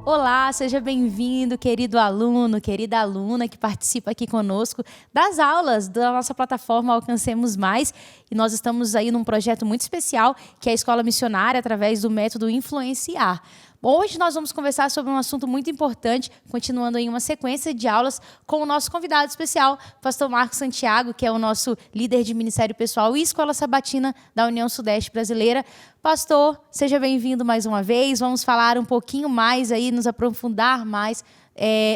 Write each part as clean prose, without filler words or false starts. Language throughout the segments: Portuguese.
Olá, seja bem-vindo, querido aluno, querida aluna que participa aqui conosco das aulas da nossa plataforma Alcancemos Mais. E nós estamos aí num projeto muito especial, que é a Escola Missionária, através do método Influenciar. Hoje nós vamos conversar sobre um assunto muito importante, continuando em uma sequência de aulas com o nosso convidado especial, pastor Marcos Santiago, que é o nosso líder de Ministério Pessoal e Escola Sabatina da União Sudeste Brasileira. Pastor, seja bem-vindo mais uma vez. Vamos falar um pouquinho mais aí, nos aprofundar mais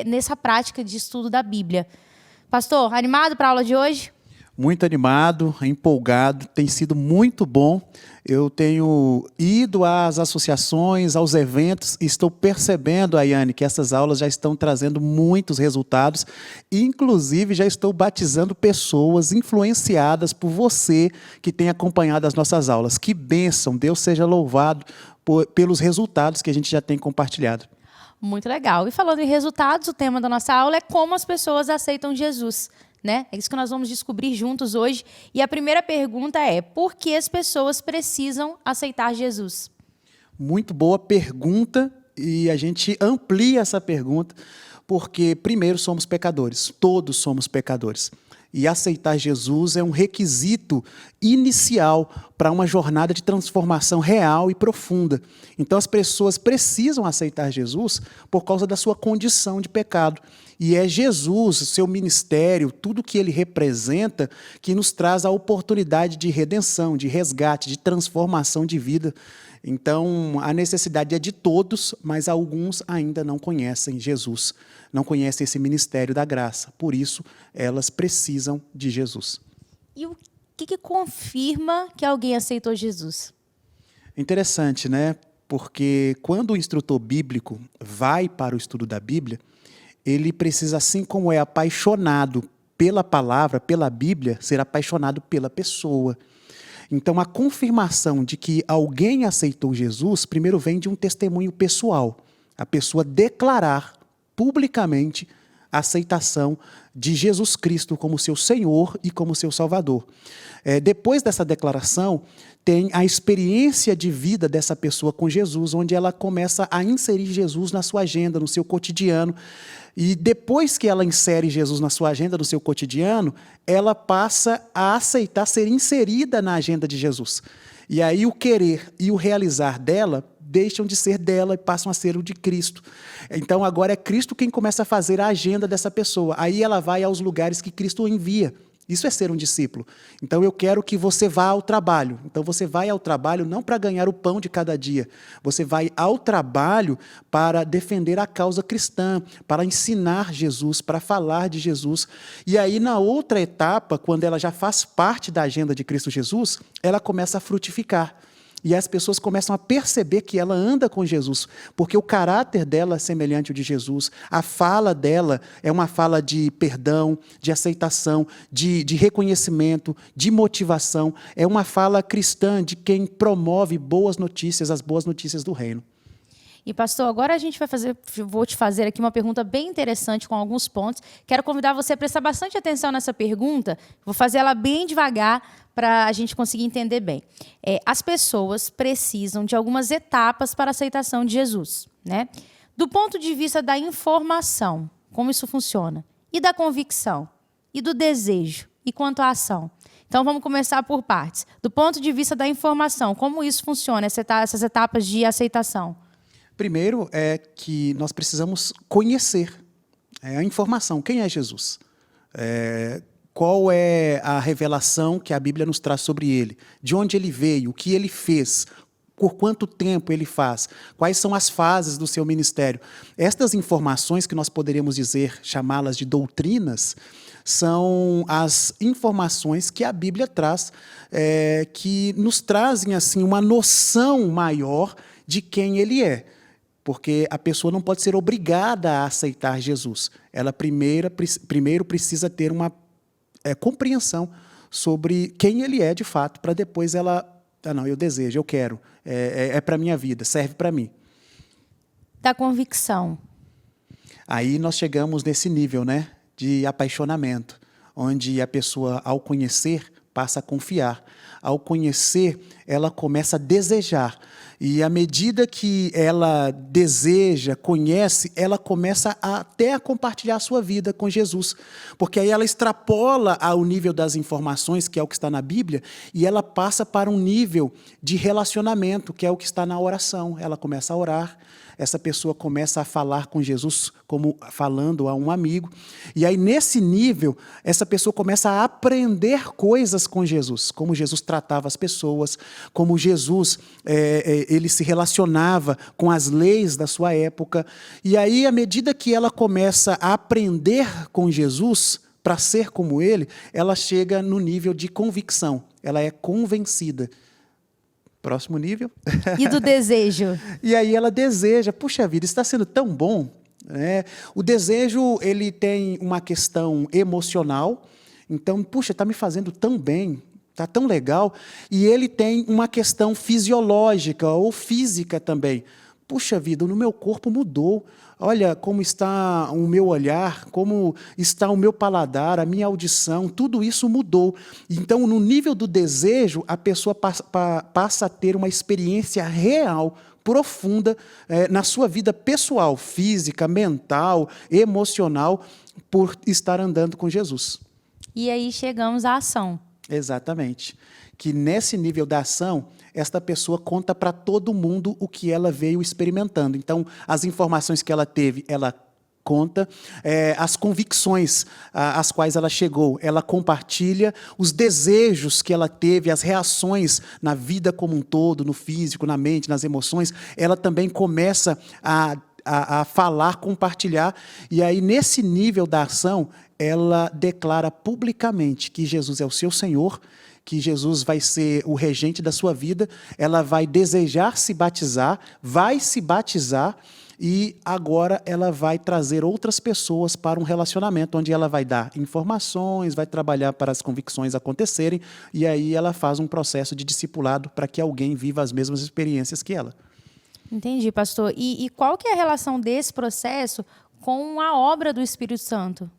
nessa prática de estudo da Bíblia. Pastor, animado para a aula de hoje? Muito animado, empolgado, tem sido muito bom. Eu tenho ido às associações, aos eventos, e estou percebendo, Ayane, que essas aulas já estão trazendo muitos resultados. Inclusive, já estou batizando pessoas influenciadas por você que tem acompanhado as nossas aulas. Que bênção, Deus seja louvado pelos resultados que a gente já tem compartilhado. Muito legal. E falando em resultados, o tema da nossa aula é como as pessoas aceitam Jesus. Né? É isso que nós vamos descobrir juntos hoje. E a primeira pergunta é: por que as pessoas precisam aceitar Jesus? Muito boa pergunta, e a gente amplia essa pergunta, porque primeiro somos pecadores, todos somos pecadores. E aceitar Jesus é um requisito inicial para uma jornada de transformação real e profunda. Então as pessoas precisam aceitar Jesus por causa da sua condição de pecado. E é Jesus, o seu ministério, tudo que ele representa, que nos traz a oportunidade de redenção, de resgate, de transformação de vida. Então, a necessidade é de todos, mas alguns ainda não conhecem Jesus, não conhecem esse ministério da graça. Por isso, elas precisam de Jesus. E o que confirma que alguém aceitou Jesus? Interessante, né? Porque quando o instrutor bíblico vai para o estudo da Bíblia, ele precisa, assim como é apaixonado pela palavra, pela Bíblia, ser apaixonado pela pessoa. Então, a confirmação de que alguém aceitou Jesus, primeiro vem de um testemunho pessoal. A pessoa declarar publicamente a aceitação de Jesus Cristo como seu Senhor e como seu Salvador. Depois dessa declaração, tem a experiência de vida dessa pessoa com Jesus, onde ela começa a inserir Jesus na sua agenda, no seu cotidiano. E depois que ela insere Jesus na sua agenda, no seu cotidiano, ela passa a aceitar ser inserida na agenda de Jesus. E aí o querer e o realizar dela deixam de ser dela e passam a ser o de Cristo. Então agora é Cristo quem começa a fazer a agenda dessa pessoa. Aí ela vai aos lugares que Cristo envia. Isso é ser um discípulo. Então eu quero que você vá ao trabalho. Então você vai ao trabalho não para ganhar o pão de cada dia. Você vai ao trabalho para defender a causa cristã, para ensinar Jesus, para falar de Jesus. E aí na outra etapa, quando ela já faz parte da agenda de Cristo Jesus, ela começa a frutificar. E as pessoas começam a perceber que ela anda com Jesus, porque o caráter dela é semelhante ao de Jesus, a fala dela é uma fala de perdão, de aceitação, de reconhecimento, de motivação, é uma fala cristã de quem promove boas notícias, as boas notícias do reino. E, pastor, agora vou te fazer aqui uma pergunta bem interessante com alguns pontos. Quero convidar você a prestar bastante atenção nessa pergunta. Vou fazer ela bem devagar para a gente conseguir entender bem. As pessoas precisam de algumas etapas para a aceitação de Jesus, né? Do ponto de vista da informação, como isso funciona, e da convicção, e do desejo, e quanto à ação. Então, vamos começar por partes. Do ponto de vista da informação, como isso funciona, essas etapas de aceitação? Primeiro é que nós precisamos conhecer a informação. Quem é Jesus? Qual é a revelação que a Bíblia nos traz sobre ele? De onde ele veio? O que ele fez? Por quanto tempo ele faz? Quais são as fases do seu ministério? Estas informações, que nós poderíamos dizer, chamá-las de doutrinas, são as informações que a Bíblia traz, que nos trazem assim, uma noção maior de quem ele é. Porque a pessoa não pode ser obrigada a aceitar Jesus. Ela primeiro precisa ter uma compreensão sobre quem ele é de fato, para depois ela... não, eu desejo, eu quero, é para a minha vida, serve para mim. Da convicção. Aí nós chegamos nesse nível, né, de apaixonamento, onde a pessoa, ao conhecer, passa a confiar. Ao conhecer, ela começa a desejar. E à medida que ela deseja, conhece, ela começa até a compartilhar a sua vida com Jesus. Porque aí ela extrapola ao nível das informações, que é o que está na Bíblia, e ela passa para um nível de relacionamento, que é o que está na oração. Ela começa a orar, essa pessoa começa a falar com Jesus como falando a um amigo. E aí, nesse nível, essa pessoa começa a aprender coisas com Jesus, como Jesus tratava as pessoas, como Jesus ele se relacionava com as leis da sua época. E aí, à medida que ela começa a aprender com Jesus, para ser como ele, ela chega no nível de convicção, ela é convencida. Próximo nível. E do desejo? E aí ela deseja, puxa vida, está sendo tão bom. Né? O desejo, ele tem uma questão emocional. Então, puxa, está me fazendo tão bem, está tão legal. E ele tem uma questão fisiológica ou física também. Puxa vida, no meu corpo mudou. Olha como está o meu olhar, como está o meu paladar, a minha audição, tudo isso mudou. Então, no nível do desejo, a pessoa passa a ter uma experiência real, profunda, na sua vida pessoal, física, mental, emocional, por estar andando com Jesus. E aí chegamos à ação. Exatamente. Que nesse nível da ação, esta pessoa conta para todo mundo o que ela veio experimentando. Então, as informações que ela teve, ela conta, as convicções às quais ela chegou, ela compartilha, os desejos que ela teve, as reações na vida como um todo, no físico, na mente, nas emoções, ela também começa a falar, compartilhar, e aí, nesse nível da ação, ela declara publicamente que Jesus é o seu Senhor, que Jesus vai ser o regente da sua vida, ela vai desejar se batizar, vai se batizar, e agora ela vai trazer outras pessoas para um relacionamento, onde ela vai dar informações, vai trabalhar para as convicções acontecerem, e aí ela faz um processo de discipulado para que alguém viva as mesmas experiências que ela. Entendi, pastor. E qual que é a relação desse processo com a obra do Espírito Santo?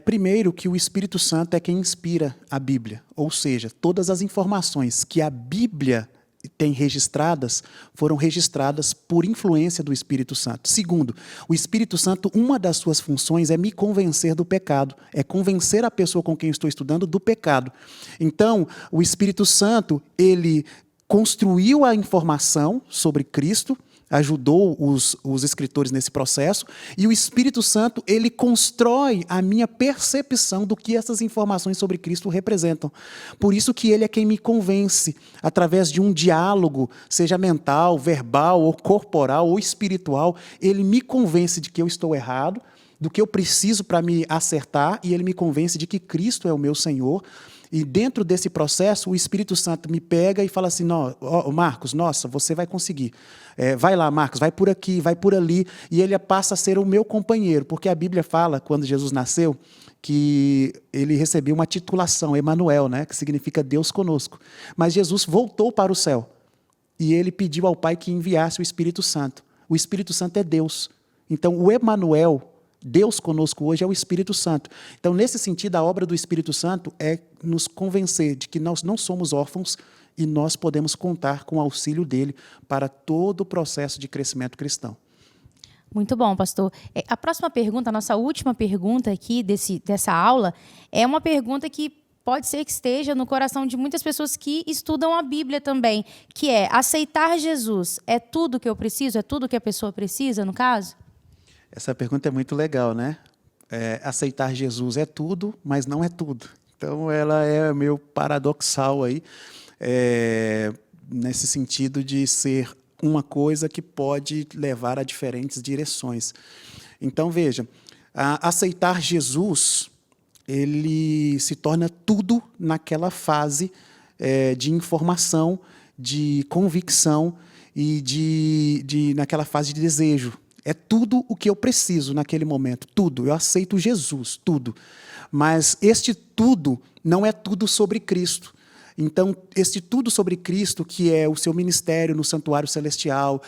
Primeiro, que o Espírito Santo é quem inspira a Bíblia. Ou seja, todas as informações que a Bíblia tem registradas, foram registradas por influência do Espírito Santo. Segundo, o Espírito Santo, uma das suas funções é me convencer do pecado, é convencer a pessoa com quem eu estou estudando do pecado. Então, o Espírito Santo, ele construiu a informação sobre Cristo, ajudou os escritores nesse processo, e o Espírito Santo, ele constrói a minha percepção do que essas informações sobre Cristo representam. Por isso que ele é quem me convence, através de um diálogo, seja mental, verbal, ou corporal, ou espiritual, ele me convence de que eu estou errado, do que eu preciso para me acertar, e ele me convence de que Cristo é o meu Senhor. E dentro desse processo, o Espírito Santo me pega e fala assim, Marcos, nossa, você vai conseguir. Vai lá, Marcos, vai por aqui, vai por ali. E ele passa a ser o meu companheiro, porque a Bíblia fala, quando Jesus nasceu, que ele recebeu uma titulação, Emanuel, né, que significa Deus conosco. Mas Jesus voltou para o céu e ele pediu ao Pai que enviasse o Espírito Santo. O Espírito Santo é Deus. Então, o Emanuel, Deus conosco hoje, é o Espírito Santo. Então, nesse sentido, a obra do Espírito Santo é nos convencer de que nós não somos órfãos e nós podemos contar com o auxílio dele para todo o processo de crescimento cristão. Muito bom, pastor. A próxima pergunta, a nossa última pergunta aqui dessa aula, é uma pergunta que pode ser que esteja no coração de muitas pessoas que estudam a Bíblia também, que é: aceitar Jesus é tudo que eu preciso? É tudo que a pessoa precisa, no caso? Essa pergunta é muito legal, né? Aceitar Jesus é tudo, mas não é tudo. Então, ela é meio paradoxal aí, nesse sentido de ser uma coisa que pode levar a diferentes direções. Então, veja, aceitar Jesus, ele se torna tudo naquela fase de informação, de convicção e naquela fase de desejo. É tudo o que eu preciso naquele momento, tudo. Eu aceito Jesus, tudo. Mas este tudo não é tudo sobre Cristo. Então, esse tudo sobre Cristo, que é o seu ministério no santuário celestial,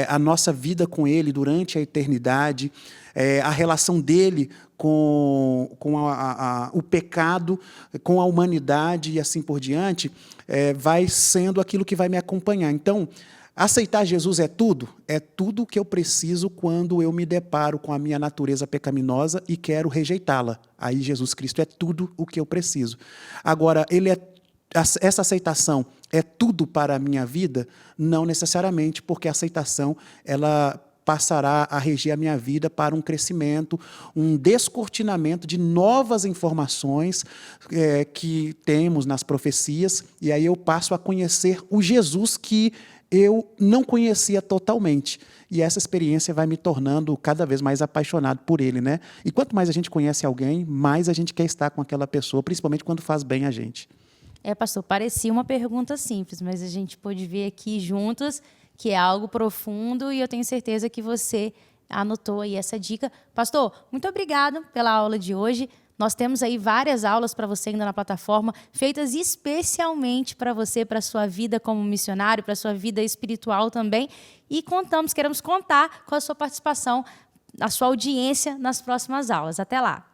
a nossa vida com Ele durante a eternidade, a relação dele com o pecado, com a humanidade e assim por diante, vai sendo aquilo que vai me acompanhar. Então, aceitar Jesus é tudo o que eu preciso quando eu me deparo com a minha natureza pecaminosa e quero rejeitá-la. Aí Jesus Cristo é tudo o que eu preciso. Agora, essa aceitação é tudo para a minha vida? Não necessariamente, porque a aceitação ela passará a reger a minha vida para um crescimento, um descortinamento de novas informações que temos nas profecias, e aí eu passo a conhecer o Jesus que eu não conhecia totalmente. E essa experiência vai me tornando cada vez mais apaixonado por ele, né? E quanto mais a gente conhece alguém, mais a gente quer estar com aquela pessoa, principalmente quando faz bem a gente. Pastor, parecia uma pergunta simples, mas a gente pôde ver aqui juntos que é algo profundo e eu tenho certeza que você anotou aí essa dica. Pastor, muito obrigado pela aula de hoje. Nós temos aí várias aulas para você ainda na plataforma, feitas especialmente para você, para a sua vida como missionário, para a sua vida espiritual também. E queremos contar com a sua participação, a sua audiência nas próximas aulas. Até lá!